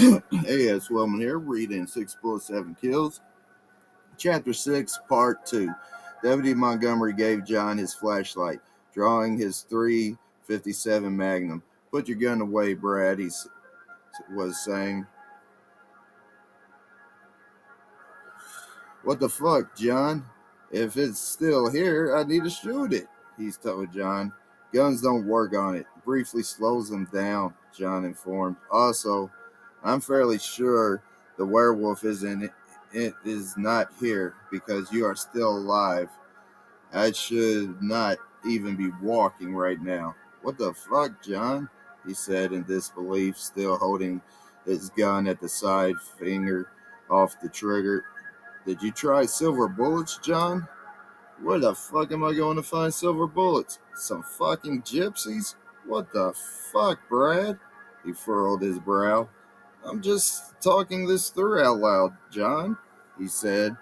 Hey, it's Wellman here, reading 6 Bullets, 7 Kills, chapter 6, part 2. Deputy Montgomery gave John his flashlight, drawing his .357 Magnum. Put your gun away, Brad, was saying. What the fuck, John? If it's still here, I need to shoot it, he's told John. Guns don't work on it. Briefly slows them down, John informed. Also, I'm fairly sure the werewolf is not here because you are still alive. I should not even be walking right now. What the fuck, John? He said in disbelief, still holding his gun at the side, finger off the trigger. Did you try silver bullets, John? Where the fuck am I going to find silver bullets? Some fucking gypsies? What the fuck, Brad? He furrowed his brow. I'm just talking this through out loud, John, he said.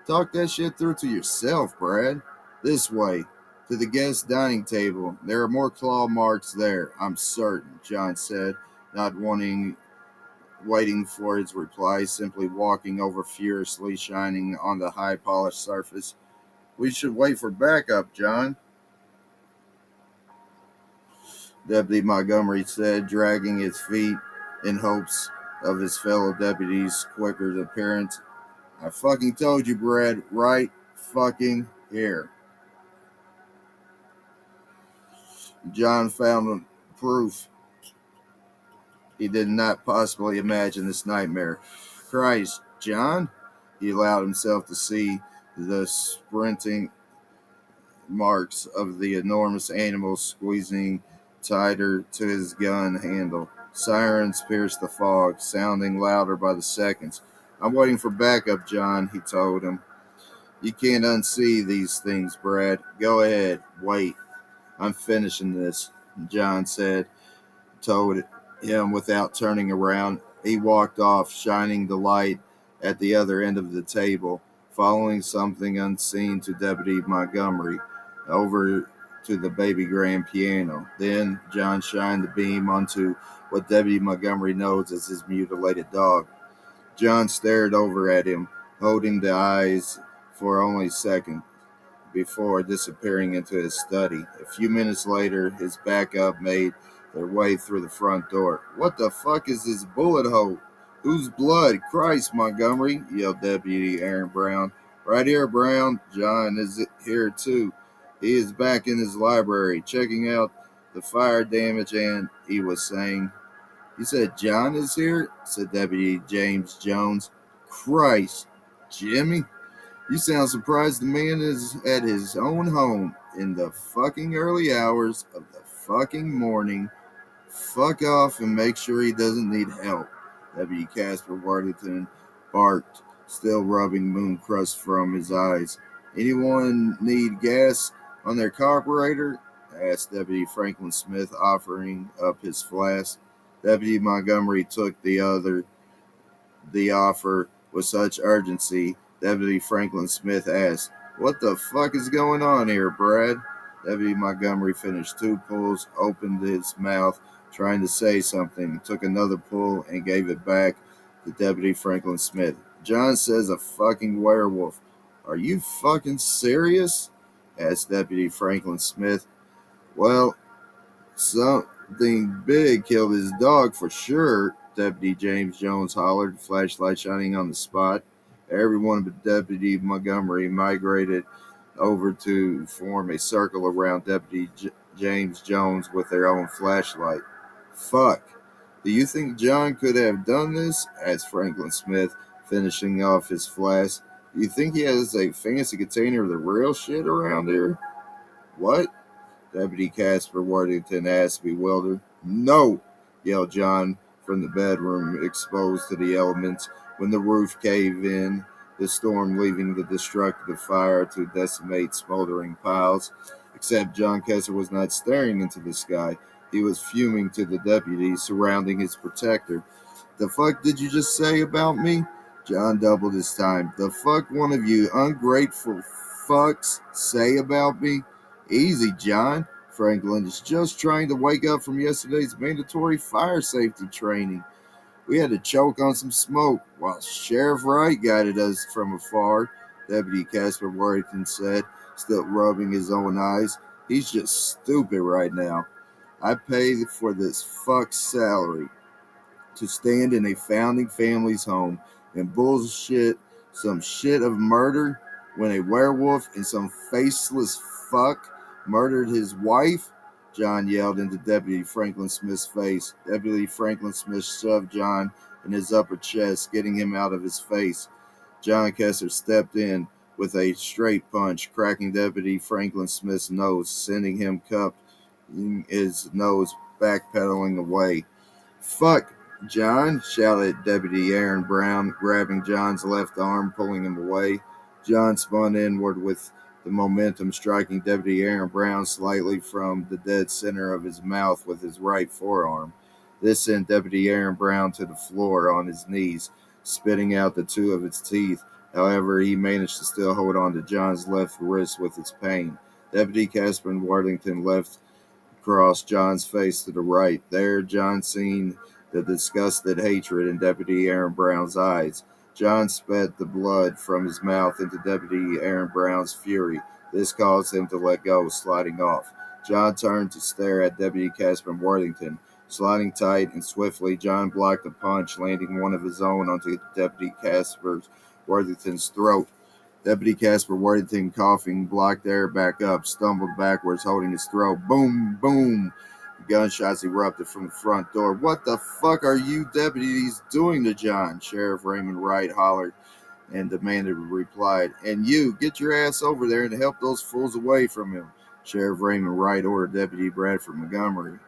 Talk that shit through to yourself, Brad. This way, to the guest dining table. There are more claw marks there, I'm certain, John said, not waiting for his reply, simply walking over furiously, shining on the high polished surface. We should wait for backup, John, Deputy Montgomery said, dragging his feet in hopes of his fellow deputy's quicker appearance. I fucking told you, Brad, right fucking here. John found proof he did not possibly imagine this nightmare. Christ, John? He allowed himself to see the sprinting marks of the enormous animal squeezing tighter to his gun handle. Sirens pierced the fog, sounding louder by the seconds. I'm waiting for backup, John, he told him. You can't unsee these things, Brad. Go ahead, wait. I'm finishing this, John told him without turning around. He walked off, shining the light at the other end of the table, following something unseen to Deputy Montgomery over to the baby grand piano. Then John shined the beam onto what Deputy Montgomery knows as his mutilated dog. John stared over at him, holding the eyes for only a second before disappearing into his study. A few minutes later, his backup made their way through the front door. What the fuck is this bullet hole? Whose blood? Christ, Montgomery, yelled Deputy Aaron Brown. Right here, Brown. John is here too. He is back in his library, checking out the fire damage, and he was saying, You said John is here? Said Deputy James Jones. Christ, Jimmy. You sound surprised the man is at his own home in the fucking early hours of the fucking morning. Fuck off and make sure he doesn't need help. Deputy Casper Worthington barked, still rubbing moon crust from his eyes. Anyone need gas on their carburetor? Asked Deputy Franklin Smith, offering up his flask. Deputy Montgomery took the offer with such urgency. Deputy Franklin Smith asked, What the fuck is going on here, Brad? Deputy Montgomery finished 2 pulls, opened his mouth, trying to say something, took another pull, and gave it back to Deputy Franklin Smith. John says a fucking werewolf. Are you fucking serious? Asked Deputy Franklin Smith. Well, something big killed his dog for sure, Deputy James Jones hollered, flashlight shining on the spot. Everyone but Deputy Montgomery migrated over to form a circle around Deputy James Jones with their own flashlight. Fuck. Do you think John could have done this? Asked Franklin Smith, finishing off his flask. Do you think he has a fancy container of the real shit around here? What? Deputy Casper Worthington asked, bewildered. No, yelled John from the bedroom, exposed to the elements when the roof caved in, the storm leaving the destructive fire to decimate smoldering piles. Except John Kessler was not staring into the sky. He was fuming to the deputies surrounding his protector. The fuck did you just say about me? John doubled his time. The fuck one of you ungrateful fucks say about me? Easy, John. Franklin is just trying to wake up from yesterday's mandatory fire safety training. We had to choke on some smoke while Sheriff Wright guided us from afar, Deputy Casper Worthington said, still rubbing his own eyes. He's just stupid right now. I paid for this fuck's salary to stand in a founding family's home and bullshit some shit of murder when a werewolf and some faceless fuck murdered his wife? John yelled into Deputy Franklin Smith's face. Deputy Franklin Smith shoved John in his upper chest, getting him out of his face. John Kessler stepped in with a straight punch, cracking Deputy Franklin Smith's nose, sending him cupping his nose, backpedaling away. Fuck, John, shouted Deputy Aaron Brown, grabbing John's left arm, pulling him away. John spun inward with the momentum, striking Deputy Aaron Brown slightly from the dead center of his mouth with his right forearm. This sent Deputy Aaron Brown to the floor on his knees, spitting out the two of its teeth. However, he managed to still hold on to John's left wrist with its pain. Deputy Casper Worthington left across John's face to the right. There, John seen the disgusted hatred in Deputy Aaron Brown's eyes. John spat the blood from his mouth into Deputy Aaron Brown's fury. This caused him to let go, sliding off. John turned to stare at Deputy Casper Worthington. Sliding tight and swiftly, John blocked a punch, landing one of his own onto Deputy Casper Worthington's throat. Deputy Casper Worthington, coughing, blocked air back up, stumbled backwards, holding his throat. Boom, boom. Gunshots erupted from the front door. What the fuck are you deputies doing to John? Sheriff Raymond Wright hollered and demanded a reply. And you, get your ass over there and help those fools away from him. Sheriff Raymond Wright ordered Deputy Bradford Montgomery.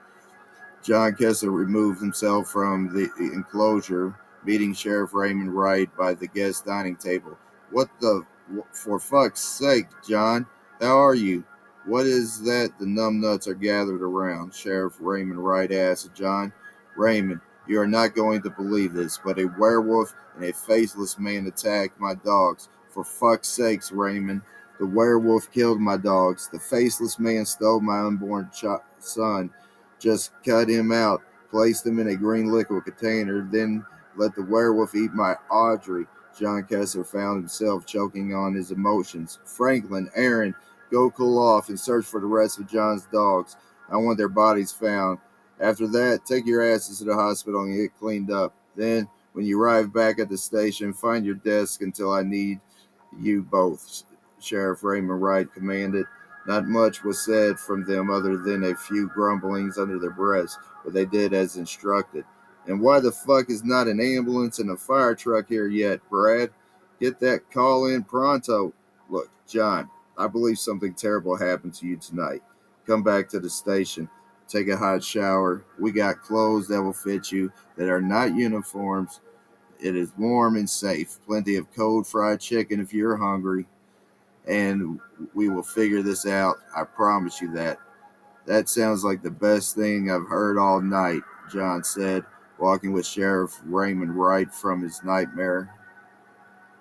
John Kessler removed himself from the enclosure, meeting Sheriff Raymond Wright by the guest dining table. What the, for fuck's sake, John? How are you? What is that the numbnuts are gathered around? Sheriff Raymond Wright asked John. Raymond, you are not going to believe this, but a werewolf and a faceless man attacked my dogs. For fuck's sakes, Raymond, the werewolf killed my dogs. The faceless man stole my unborn son. Just cut him out, placed him in a green liquid container, then let the werewolf eat my Audrey. John Kessler found himself choking on his emotions. Franklin, Aaron, go cool off and search for the rest of John's dogs. I want their bodies found. After that, take your asses to the hospital and get cleaned up. Then, when you arrive back at the station, find your desk until I need you both, Sheriff Raymond Wright commanded. Not much was said from them other than a few grumblings under their breaths, but they did as instructed. And why the fuck is not an ambulance and a fire truck here yet, Brad? Get that call in pronto. Look, John, I believe something terrible happened to you tonight. Come back to the station. Take a hot shower. We got clothes that will fit you that are not uniforms. It is warm and safe. Plenty of cold fried chicken if you're hungry. And we will figure this out. I promise you that. That sounds like the best thing I've heard all night, John said, walking with Sheriff Raymond Wright from his nightmare.